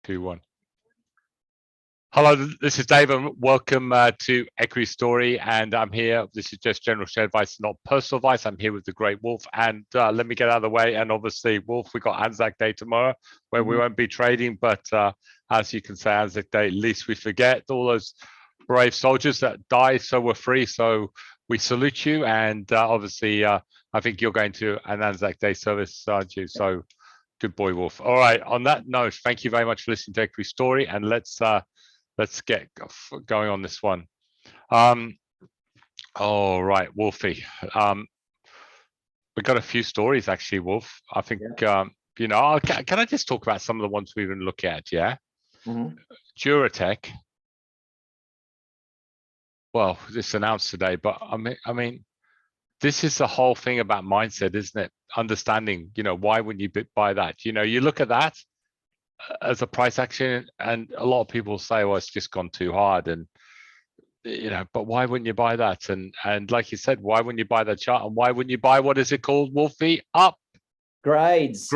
2, 1. Hello, this is Dave, and welcome to Equities Story. And I'm here. This is just general share advice, not personal advice. I'm here with the great Wolf. And let me get out of the way. And obviously, Wolf, we got Anzac Day tomorrow, where we won't be trading. But as you can say, Anzac Day, at least we forget all those brave soldiers that died so we're free. So we salute you. And obviously, I think you're going to an Anzac Day service, aren't you? So good boy, Wolf. All right. On that note, thank you very much for listening to Equities Story. And let's get going on this one. All right, Wolfie. We've got a few stories actually, Wolf. I think you know. Can I just talk about some of the ones we've been looking at? Yeah. Duratec. Well, this announced today, but I mean, this is the whole thing about mindset, isn't it? Understanding, you know, why wouldn't you buy that? You know, you look at that as a price action, and a lot of people say, well, it's just gone too hard, and you know, but why wouldn't you buy that? And like you said, why wouldn't you buy that chart? And why wouldn't you buy, what is it called, Wolfie? Upgrades,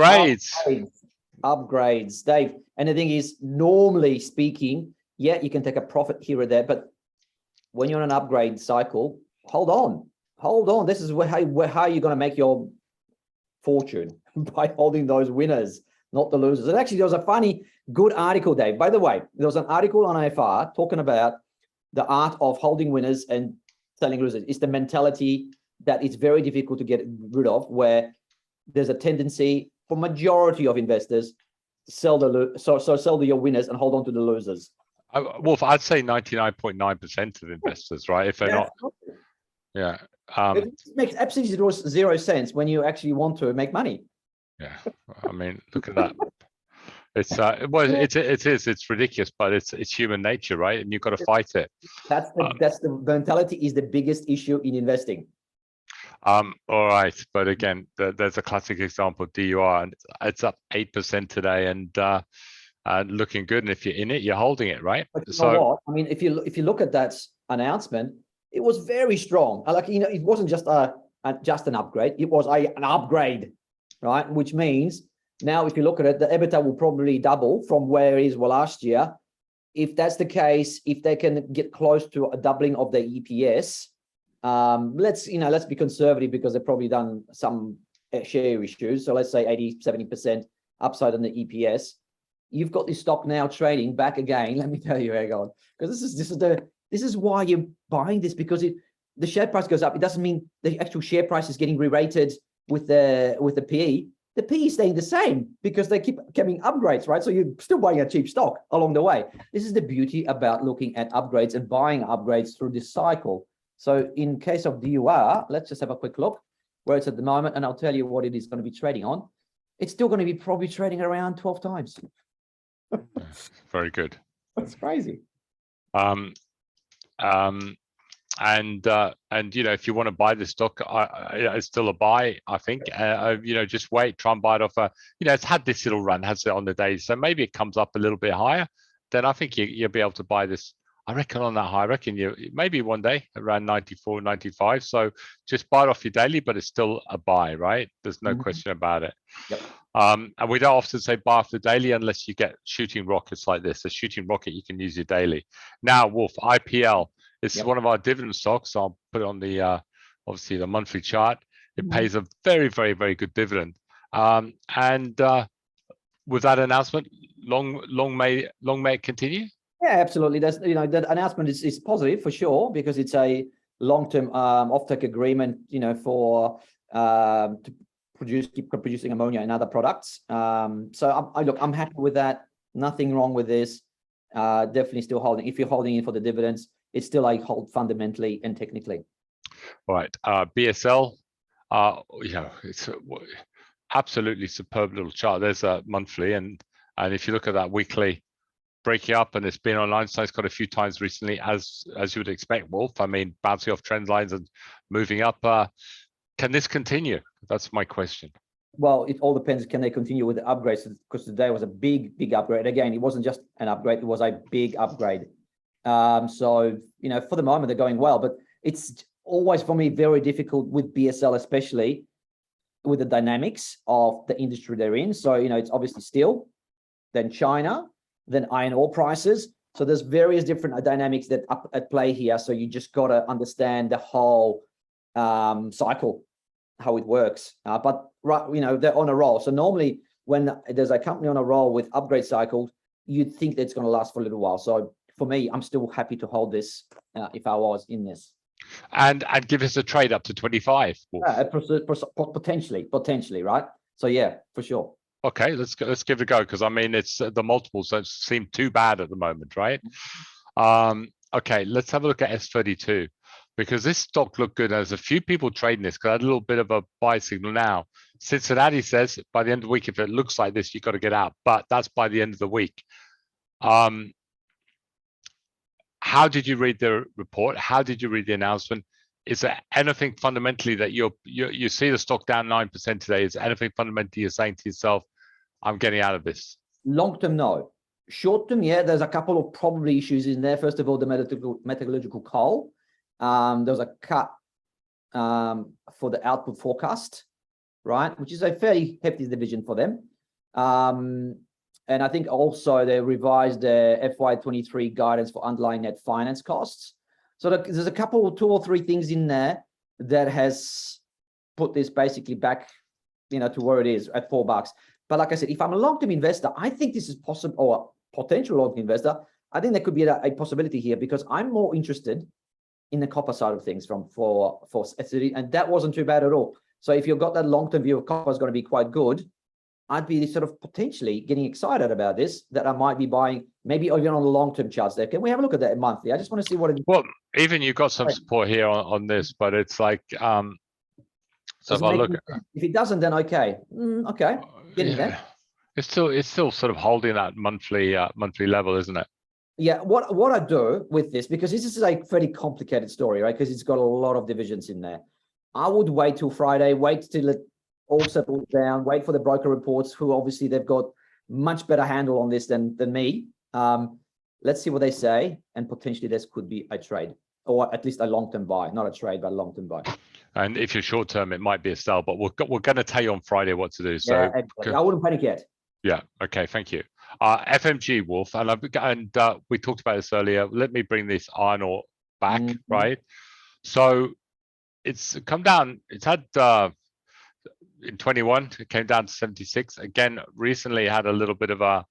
Dave. And the thing is, normally speaking, yeah, you can take a profit here or there, but when you're on an upgrade cycle, hold on. This is how you're going to make your fortune, by holding those winners, not the losers. And actually, there was a funny, good article, Dave. By the way, there was an article on AFR talking about the art of holding winners and selling losers. It's the mentality that it's very difficult to get rid of, where there's a tendency for majority of investors to sell your winners and hold on to the losers. Wolf, I'd say 99.9% of investors, right? If they're not, yeah. It makes absolutely zero sense when you actually want to make money. Yeah, I mean, look at that. It's well, it's ridiculous, but it's human nature, right? And you've got to fight it. That's the mentality is the biggest issue in investing. All right, but again, there's a classic example of DUR, and it's up 8% today, and looking good. And if you're in it, you're holding it, right? But you know what? I mean, if you look at that announcement, it was very strong. Like, you know, it wasn't just an upgrade; it was an upgrade, right? Which means now, if you look at it, the EBITDA will probably double from where it is last year. If that's the case, if they can get close to a doubling of the EPS, let's be conservative, because they've probably done some share issues. So let's say 80-70% upside on the EPS. You've got this stock now trading back again. Let me tell you, hang on, because this is why you're buying this, because the share price goes up. It doesn't mean the actual share price is getting re-rated with the PE. The PE is staying the same because they keep coming upgrades, right? So you're still buying a cheap stock along the way. This is the beauty about looking at upgrades and buying upgrades through this cycle. So in case of DUR, let's just have a quick look where it's at the moment, and I'll tell you what it is going to be trading on. It's still going to be probably trading around 12 times. Very good. That's crazy. And you know, if you want to buy the stock, it's still a buy, I think. You know, just wait, try and buy it off. You know, it's had this little run, has it, on the day, so maybe it comes up a little bit higher. Then I think you'll be able to buy this. I reckon on that high. I reckon you maybe one day around 94, 95. So just buy it off your daily, but it's still a buy, right? There's no question about it. Yep. And we don't often say buy off the daily unless you get shooting rockets like this. A shooting rocket you can use your daily. Now, Wolf, IPL. This is one of our dividend stocks. I'll put it on the obviously the monthly chart. It pays a very, very, very good dividend. And with that announcement, long may it continue. Yeah, absolutely. That's, you know, that announcement is positive for sure, because it's a long-term offtake agreement, you know, for to keep producing ammonia and other products. So I'm happy with that. Nothing wrong with this. Definitely still holding. If you're holding in for the dividends, it's still a hold fundamentally and technically. All right. BSL, you know, it's absolutely superb little chart. There's a monthly, and if you look at that weekly, breaking up, and it's been online, so it's got a few times recently, as you would expect, Wolf. I mean, bouncing off trend lines and moving up. Can this continue? That's my question. Well, it all depends. Can they continue with the upgrades? Because today was a big upgrade. Again, it wasn't just an upgrade; it was a big upgrade. So, you know, for the moment they're going well, but it's always for me very difficult with BSL, especially with the dynamics of the industry they're in. So, you know, it's obviously steel, then China, than iron ore prices. So there's various different dynamics that are at play here. So you just got to understand the whole cycle, how it works. But right, they're on a roll. So normally when there's a company on a roll with upgrade cycles, you'd think that it's going to last for a little while. So for me, I'm still happy to hold this if I was in this. And give us a trade up to 25. Potentially, right? So yeah, for sure. Okay, let's give it a go, because I mean, it's the multiples don't seem too bad at the moment, right? Okay, let's have a look at S32, because this stock looked good. There's a few people trading this because I had a little bit of a buy signal now. Cincinnati says by the end of the week, if it looks like this, you've got to get out, but that's by the end of the week. How did you read the report? How did you read the announcement? Is there anything fundamentally that you see the stock down 9% today? Is there anything fundamentally you're saying to yourself, I'm getting out of this? Long term, no. Short term, yeah, there's a couple of probably issues in there. First of all, the metallurgical coal. There was a cut for the output forecast, right? Which is a fairly hefty division for them. And I think also they revised their FY23 guidance for underlying net finance costs. So there's a couple, 2 or 3 things in there that has put this basically back, to where it is at $4. But like I said, if I'm a long-term investor, I think this is possible, or a potential long-term investor, I think there could be a possibility here, because I'm more interested in the copper side of things for S30, and that wasn't too bad at all. So if you've got that long-term view of copper is going to be quite good, I'd be sort of potentially getting excited about this, that I might be buying, maybe even on the long-term charts there. Can we have a look at that monthly? I just want to see what it is. Well, even you've got some support here on this, but it's like, so if I look, if it doesn't, then okay. Okay, getting there. It's still sort of holding that monthly level, isn't it? Yeah, what I do with this, because this is a very complicated story, right? Because it's got a lot of divisions in there. I would wait till Friday, wait till it all settles down, wait for the broker reports, who obviously they've got much better handle on this than me. Let's see what they say, and potentially this could be a trade, or at least a long-term buy, not a trade, but a long-term buy. And if you're short-term, it might be a sell, but we're going to tell you on Friday what to do. So yeah, exactly. I wouldn't panic yet. Yeah. Okay. Thank you. FMG, Wolf, and we talked about this earlier. Let me bring this iron ore back, right? So it's come down. It's had in 21, it came down to 76. Again, recently had a little bit of a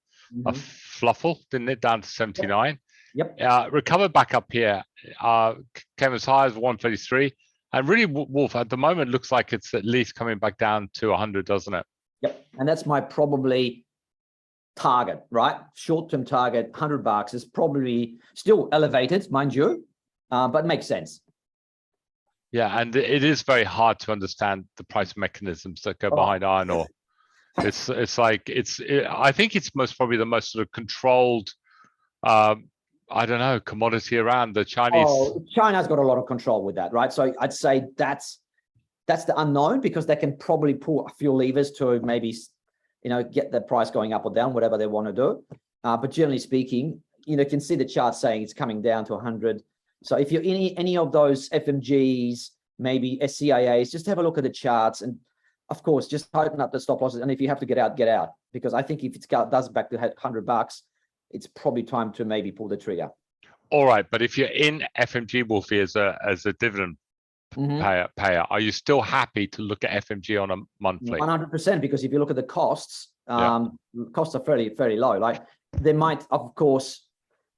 fluffle, didn't it? Down to 79. Yep. Recovered back up here. Came as high as 133. And really, Wolf, at the moment, looks like it's at least coming back down to 100, doesn't it? Yep. And that's my probably target, right? Short-term target, $100 is probably still elevated, mind you, but makes sense. Yeah, and it is very hard to understand the price mechanisms that go behind iron ore. I think it's probably the most sort of controlled, I don't know, commodity around. The Chinese. Oh, China's got a lot of control with that, right? So I'd say that's the unknown, because they can probably pull a few levers to maybe, get the price going up or down, whatever they want to do. But generally speaking, you can see the chart saying it's coming down to 100. So if you're in any of those FMGs, maybe SCIAs, just have a look at the charts, and of course, just tighten up the stop losses. And if you have to get out, because I think if it does back to $100, it's probably time to maybe pull the trigger. All right, but if you're in FMG, Wolfie, as a dividend payer, are you still happy to look at FMG on a monthly? 100%, because if you look at the costs, costs are fairly, very low. Like they might, of course,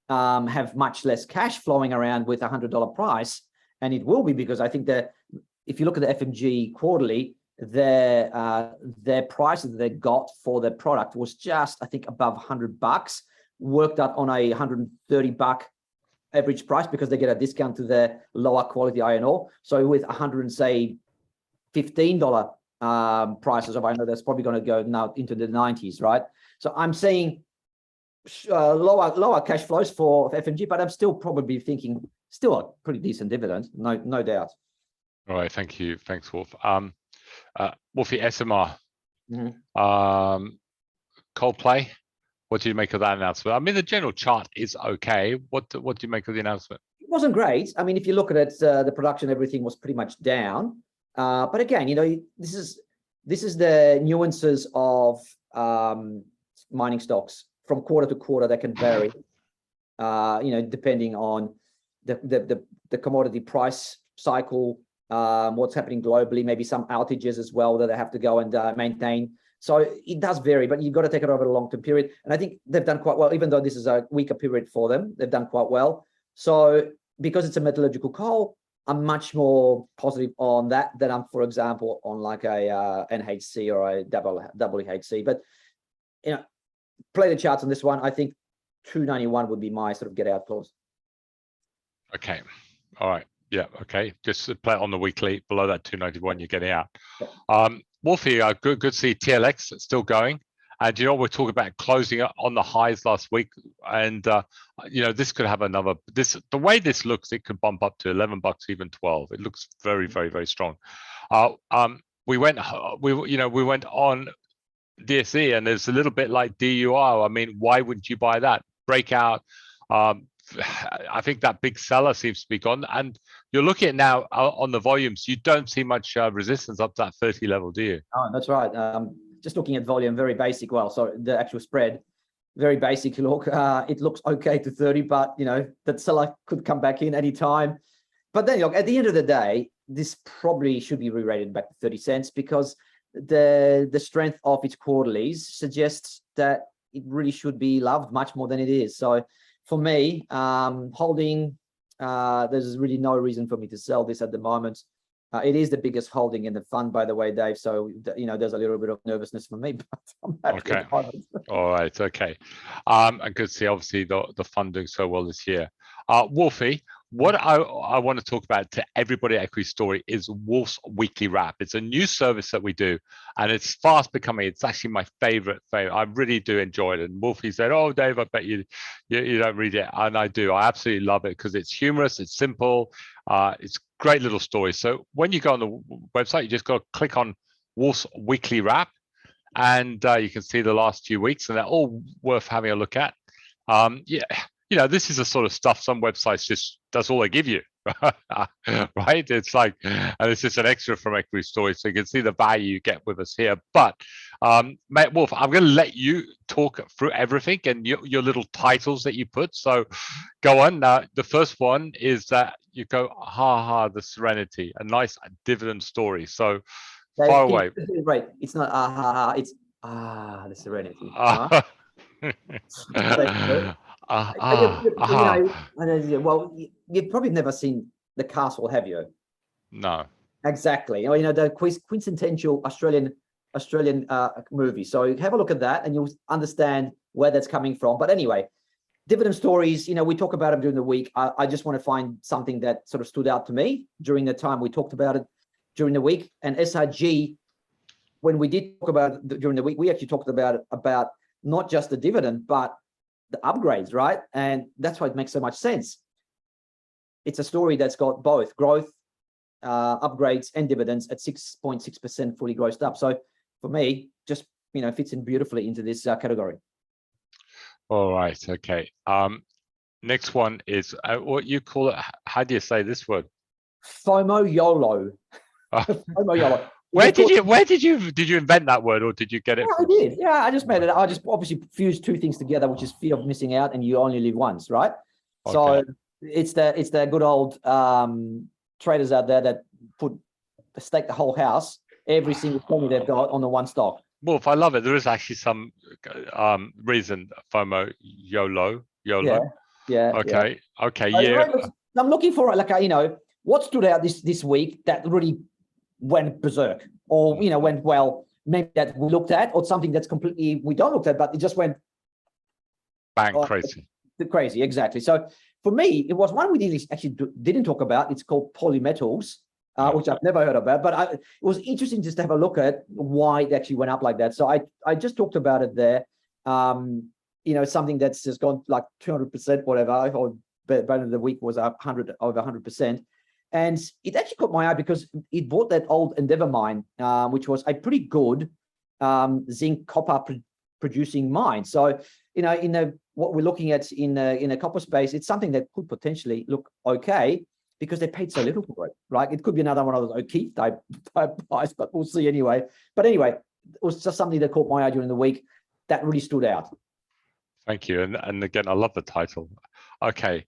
have much less cash flowing around with $100 price, and it will be, because I think that if you look at the FMG quarterly, their price that they got for their product was just, I think, above $100, worked out on a $130 average price, because they get a discount to their lower quality iron ore. So with $115 prices of iron ore, that's probably going to go now into the 90s, right? So I'm saying lower cash flows for FMG, but I'm still probably thinking still a pretty decent dividend, no doubt. All right, thank you, thanks, Wolf. Wolfie, SMR, Coldplay. What do you make of that announcement? I mean, the general chart is okay. What do you make of the announcement? It wasn't great. I mean, if you look at it, the production, everything was pretty much down. But again, this is the nuances of mining stocks. from quarter to quarter, that can vary, depending on the commodity price cycle, what's happening globally, maybe some outages as well that they have to go and maintain. So it does vary, but you've got to take it over a long-term period. And I think they've done quite well, even though this is a weaker period for them, they've done quite well. So because it's a metallurgical coal, I'm much more positive on that than I'm, for example, on like a NHC or a WHC. But, play the charts on this one. I think 291 would be my sort of get out clause. Okay. All right. Yeah. Okay. Just play it on the weekly. Below that 291, you're getting out. Wolfie, good to see TLX still going. And we're talking about closing on the highs last week, and this could have another. The way this looks, it could bump up to $11, even 12. It looks very, very, very strong. We went on DSE, and there's a little bit like DUR. I mean, why wouldn't you buy that breakout? I think that big seller seems to be gone, and you're looking at now on the volumes. You don't see much resistance up to that 30 level, do you? Oh, that's right. Just looking at volume, very basic. Well, so the actual spread, very basic look. It looks okay to 30, but that seller could come back in any time. But then at the end of the day, this probably should be re-rated back to 30 cents because the strength of its quarterlies suggests that it really should be loved much more than it is. So for me, holding, there's really no reason for me to sell this at the moment. It is the biggest holding in the fund, by the way, Dave. So, there's a little bit of nervousness for me, but I'm happy. Okay. All right. Okay. And good to see, obviously, the fund doing so well this year. Wolfie, what I want to talk about to everybody at Equity Story is Wolf's Weekly Wrap. It's a new service that we do, and it's fast becoming. It's actually my favorite. I really do enjoy it. And Wolfie said, "Oh, Dave, I bet you don't read it," and I do. I absolutely love it because it's humorous. It's simple. It's great little stories. So when you go on the website, you just got to click on Wolf's Weekly Wrap, and you can see the last few weeks, and they're all worth having a look at. This is the sort of stuff some websites that's all they give you, right? It's like, and it's just an extra from Equity Story, so you can see the value you get with us here. But, mate, Wolf, I'm going to let you talk through everything and your little titles that you put. So go on. The first one is that you go, the Serenity, a nice dividend story. So far away. Right. It's not, it's the Serenity. Well, you've probably never seen The Castle, have you? No. Exactly. The quintessential Australian movie. So have a look at that, and you'll understand where that's coming from. But anyway, dividend stories. We talk about them during the week. I just want to find something that sort of stood out to me during the time we talked about it during the week. And SRG, when we did talk about it during the week, we actually talked about not just the dividend, but the upgrades, right? And that's why it makes so much sense. It's a story that's got both growth, upgrades, and dividends at 6.6% fully grossed up. So for me, just fits in beautifully into this category. All right. Okay. Next one is what you call it. How do you say this word? FOMO YOLO. FOMO YOLO. Did you invent that word, or did you get it? Yeah, I did. Yeah, I just made it. I just obviously fused two things together, which is fear of missing out and you only live once, right? Okay. So it's the good old traders out there that stake the whole house, every single penny they've got on the one stock. Wolf, I love it. There is actually some reason FOMO YOLO. Yeah. Okay. Yeah. Okay. Yeah. I'm looking for what stood out this week that really went berserk, or went well, maybe that we looked at, or something that's completely we don't look at, but it just went bang crazy. Exactly. So for me, it was one we didn't talk about. It's called polymetals, which I've never heard about, but it was interesting just to have a look at why it actually went up like that. So I just talked about it there. Something that's just gone like 200%, whatever, or better the week was over 100%. And it actually caught my eye because it bought that old Endeavour mine, which was a pretty good zinc copper producing mine. So, what we're looking at in a copper space, it's something that could potentially look okay because they paid so little for it, right? It could be another one of those O'Keefe type buys, but we'll see anyway. But anyway, it was just something that caught my eye during the week that really stood out. Thank you. And again, I love the title. Okay.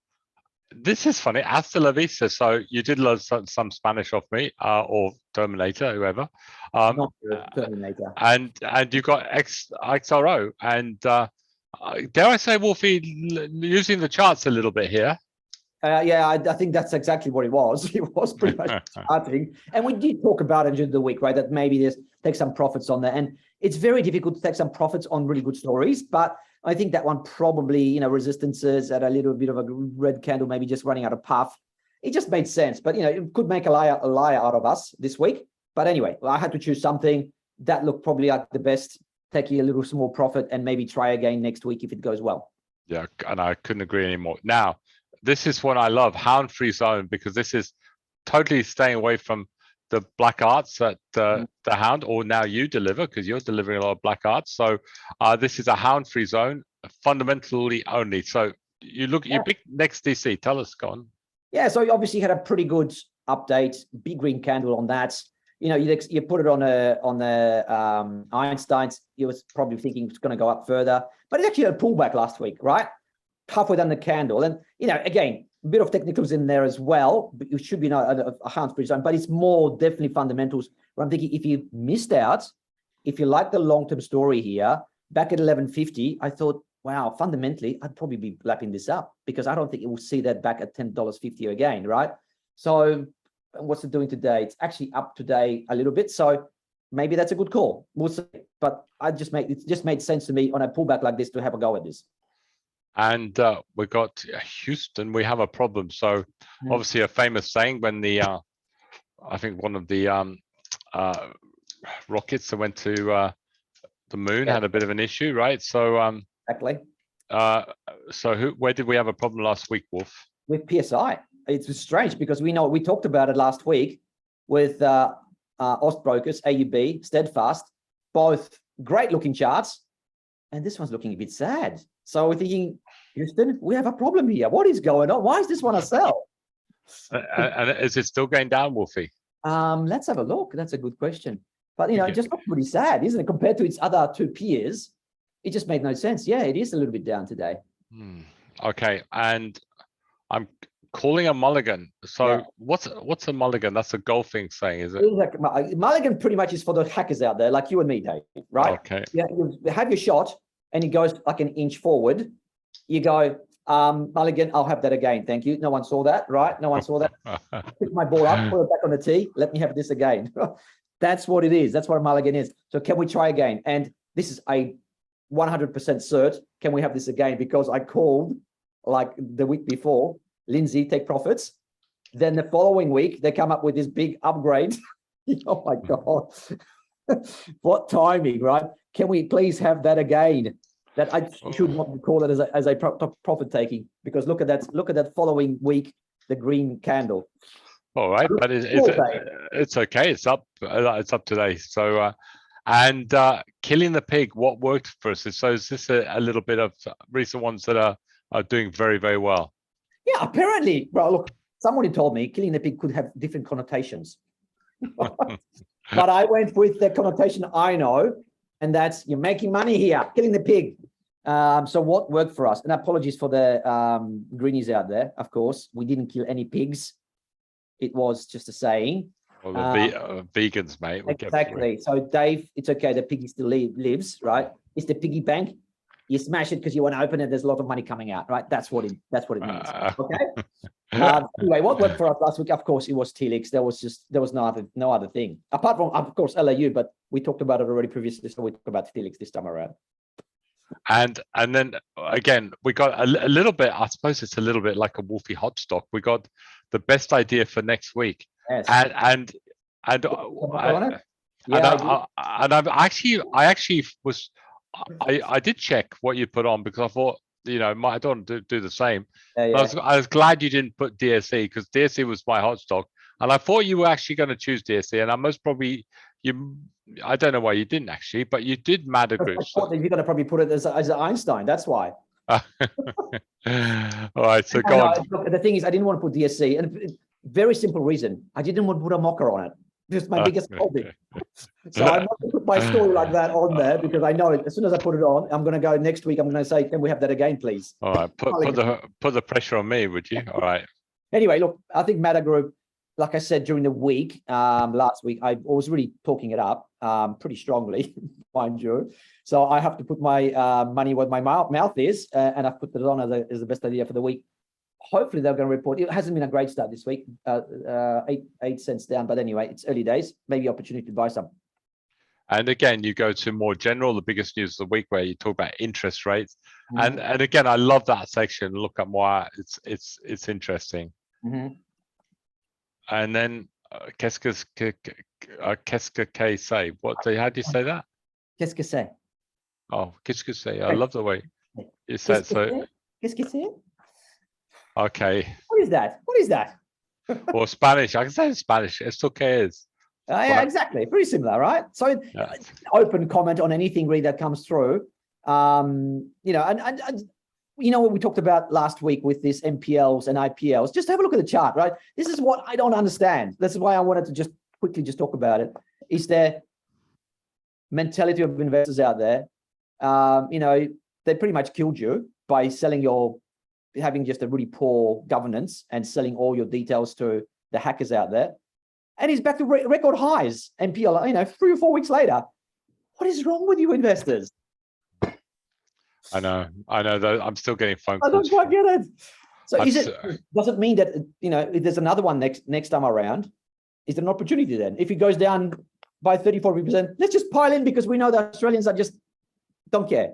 This is funny. Hasta la vista. So you did learn some Spanish off me, or Terminator, whoever. Not the Terminator. And you got XRO. And dare I say, Wolfie, using the charts a little bit here. Yeah, I think that's exactly what it was. It was pretty much starting. And we did talk about it during the week, right? That maybe there's take some profits on there. And it's very difficult to take some profits on really good stories. But I think that one probably, resistances at a little bit of a red candle, maybe just running out of puff. It just made sense. But, it could make a liar out of us this week. But anyway, I had to choose something that looked probably like the best, taking a little small profit and maybe try again next week if it goes well. Yeah, and I couldn't agree anymore. Now, this is what I love, Hound free zone, because this is totally staying away from the black arts that the Hound, or now you deliver, because you're delivering a lot of black arts. So this is a Hound free zone, fundamentally only. So you pick next DC. Tell us, go on. Yeah, so you obviously had a pretty good update, big green candle on that. You put it on the Einsteins. You was probably thinking it's going to go up further, but it actually had a pullback last week, right? Halfway down the candle, and again, a bit of technicals in there as well. But you should be a Hound's free zone, but it's more definitely fundamentals. Where I'm thinking, if you missed out, if you like the long-term story here, back at 11.50, I thought, wow, fundamentally, I'd probably be lapping this up because I don't think it will see that back at $10.50 again, right? So, what's it doing today? It's actually up today a little bit, so maybe that's a good call. We'll see. But it just made sense to me on a pullback like this to have a go at this. And we got Houston. We have a problem. So obviously a famous saying when the I think one of the rockets that went to the moon had a bit of an issue, right? So exactly. Where did we have a problem last week, Wolf? With PSI. It's strange because we talked about it last week with Ostbrokers, AUB, Steadfast, both great looking charts, and this one's looking a bit sad. So we're thinking, Houston, we have a problem here. What is going on? Why is this one a sell? And is it still going down, Wolfie? Let's have a look. That's a good question. But it just looks pretty sad, isn't it? Compared to its other two peers, it just made no sense. Yeah, it is a little bit down today. Okay, and I'm calling a mulligan. So what's a mulligan? That's a golfing saying, is it? Mulligan pretty much is for the hackers out there, like you and me, Dave. Right? Okay. Yeah, you have your shot, and it goes like an inch forward. You go, mulligan, I'll have that again. Thank you. No one saw that, right? No one saw that. Pick my ball up, put it back on the tee. Let me have this again. That's what it is. That's what a mulligan is. So can we try again? And this is a 100% cert. Can we have this again? Because I called like the week before, Lindsay, take profits. Then the following week, they come up with this big upgrade. Oh my God. What timing, right? Can we please have that again? That I should not call it as a profit taking, because look at that following week, the green candle. All right, but it's okay. It's up today. So and killing the pig, what worked for us? So is this a little bit of recent ones that are doing very, very well? Yeah, apparently. Well, look, somebody told me killing the pig could have different connotations. But I went with the connotation I know, and that's you're making money here, killing the pig. So what worked for us? And apologies for the greenies out there. Of course, we didn't kill any pigs. It was just a saying. Well, the vegans, mate. Exactly. So Dave, it's okay. The piggy still lives, right? It's the piggy bank. You smash it because you want to open it. There's a lot of money coming out, right? That's what it means. Okay. Anyway, what worked for us last week? Of course, it was Telix. There was no other thing apart from, of course, LAU. But we talked about it already previously, so we talk about Telix this time around. And then again, we got a little bit. I suppose it's a little bit like a Wolfie hot stock. We got the best idea for next week. Yes. And I did check what you put on because I thought, I don't do the same. I was glad you didn't put DSE because DSE was my hot stock, and I thought you were actually going to choose DSE, and I most probably I don't know why you didn't actually, but you did Matter Group. You're going to probably put it as Einstein. That's why. All right, so go on. Look, the thing is, I didn't want to put DSE, and very simple reason. I didn't want to put a mocker on it. Just my biggest hobby. So I'm not going to put my story like that on there because I know as soon as I put it on, I'm going to go next week. I'm going to say, can we have that again, please? All right, put the pressure on me, would you? All right. Anyway, look, I think Matter Group, like I said during the week, last week, I was really talking it up pretty strongly, mind you. So I have to put my money where my mouth is, and I've put it on as the best idea for the week. Hopefully they're going to report. It hasn't been a great start this week, 8 cents down. But anyway, it's early days. Maybe opportunity to buy some. And again, you go to more general, the biggest news of the week, where you talk about interest rates. And again, I love that section. Look at why it's interesting. And then qu'est-ce que say? How do you say that? Qu'est-ce que c'est? Oh, qu'est-ce que c'est? I love the way you said so. Qu'est-ce que c'est? Okay. What is that? What is that? Or Spanish. I can say in Spanish. Esto que es? Yeah, exactly. Pretty similar, right? So open comment on anything really that comes through. And you know what we talked about last week with this MPLs and IPLs. Just have a look at the chart, right? This is what I don't understand. This is why I wanted to just quickly talk about it. Is there mentality of investors out there? They pretty much killed you by having just a really poor governance and selling all your details to the hackers out there. And he's back to record highs, MPL, 3 or 4 weeks later. What is wrong with you investors? I know that I'm still getting phone calls. I don't quite get it. So does it mean that, if there's another one next time around, is there an opportunity then? If it goes down by 30, 40%, let's just pile in because we know that Australians don't care.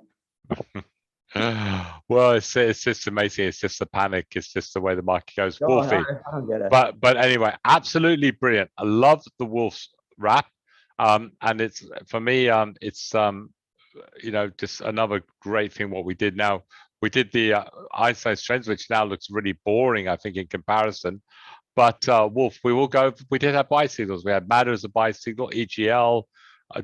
Well, it's just amazing. It's just the panic. It's just the way the market goes. Wolfie. I don't get it. But anyway, absolutely brilliant. I love the Wolf's wrap. And it's for me, it's just another great thing what we did. Now we did the Einstein's trends, which now looks really boring, I think, in comparison. But Wolf, we did have buy signals. We had Matter as a buy signal, EGL,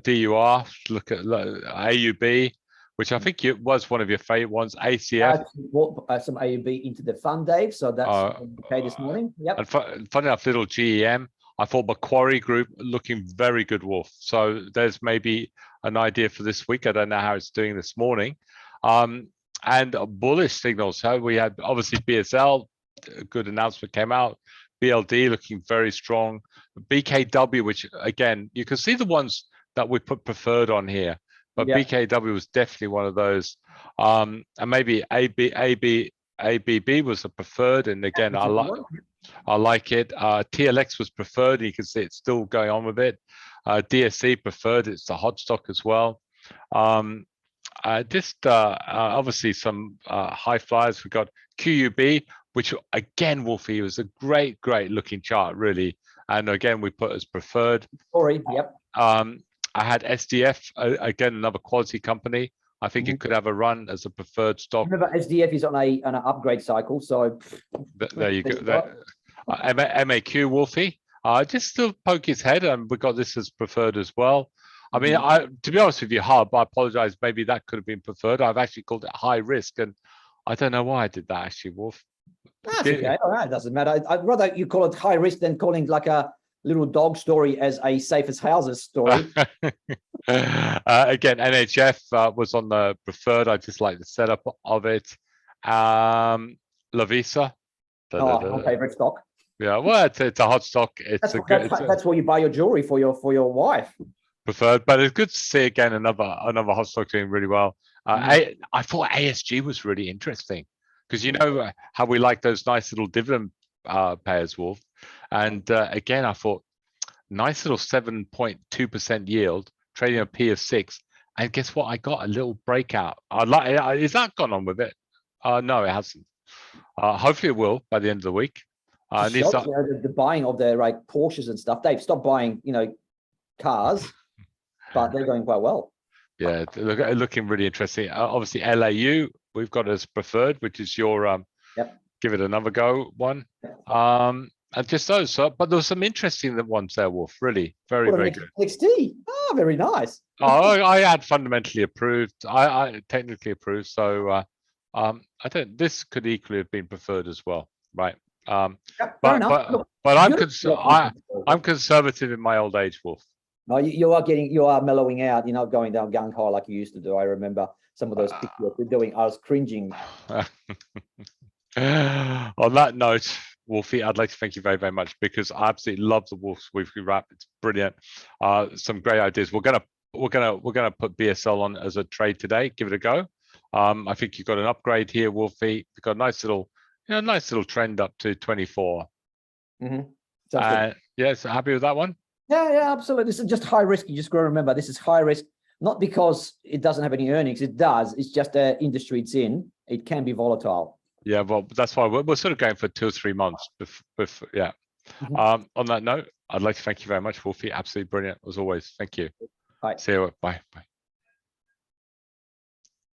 DUR, look at AUB, which I think it was one of your favorite ones, ACF. Some AUB into the fund, Dave. So that's okay this morning. Yep. And funny enough, little GEM. I thought Macquarie Group looking very good, Wolf. So there's maybe an idea for this week. I don't know how it's doing this morning. And bullish signals. So we had obviously BSL, a good announcement came out. BLD looking very strong. BKW, which again, you can see the ones that we put preferred on here. But BKW was definitely one of those. And maybe ABB was a preferred. And again, I like it. TLX was preferred. You can see it's still going on with it. DSC preferred. It's the hot stock as well. Obviously some high flyers. We've got QUB, which again, Wolfie, was a great looking chart, really. And again, we put as preferred. Sorry, yep. I had SDF, again, another quality company. I think it could have a run as a preferred stock. Remember, SDF is on an upgrade cycle, so there you go. MAQ, Wolfie, just still poke his head, and we got this as preferred as well. I mean, to be honest with you, Hub, I apologize. Maybe that could have been preferred. I've actually called it high risk, and I don't know why I did that, actually, Wolf. That's okay. All right, doesn't matter. I'd rather you call it high risk than calling like a little dog story as a safe as houses story. Again, NHF was on the preferred. I just like the setup of it. Lavisa. My favorite stock. Yeah, well, it's a hot stock. That's where you buy your jewelry for your wife. Preferred, but it's good to see again another hot stock doing really well. I thought ASG was really interesting because you know how we like those nice little dividend payers, Wolf. And again, I thought nice little 7.2% yield, trading a P of 6. And guess what? I got a little breakout. Is that gone on with it? No, it hasn't. Hopefully it will by the end of the week. The buying of their Porsches and stuff. Dave, stop buying, cars, but they're going quite well. Yeah, looking really interesting. Obviously, LAU, we've got as preferred, which is your give it another go one. And just those, but there were some interesting ones there, Wolf. Really, very good. XT. Oh, very nice. I had fundamentally approved. I technically approved. So I think this could equally have been preferred as well, right? But I'm conservative in my old age, Wolf. No, you are mellowing out. You're not going down gung ho like you used to do. I remember some of those pictures you're doing. I was cringing. On that note, Wolfie, I'd like to thank you very, very much, because I absolutely love the Wolf's Weekly Wrap. It's brilliant. Some great ideas. We're gonna put BSL on as a trade today. Give it a go. I think you've got an upgrade here, Wolfie. You've got a nice little trend up to 24. Yeah, so happy with that one? Yeah, absolutely. This is just high risk. You just got to remember, this is high risk, not because it doesn't have any earnings. It does. It's just the industry it's in. It can be volatile. Yeah, well, that's why we're sort of going for 2 or 3 months. Yeah. On that note, I'd like to thank you very much, Wolfie. Absolutely brilliant as always. Thank you. Bye. See you. Bye. Bye.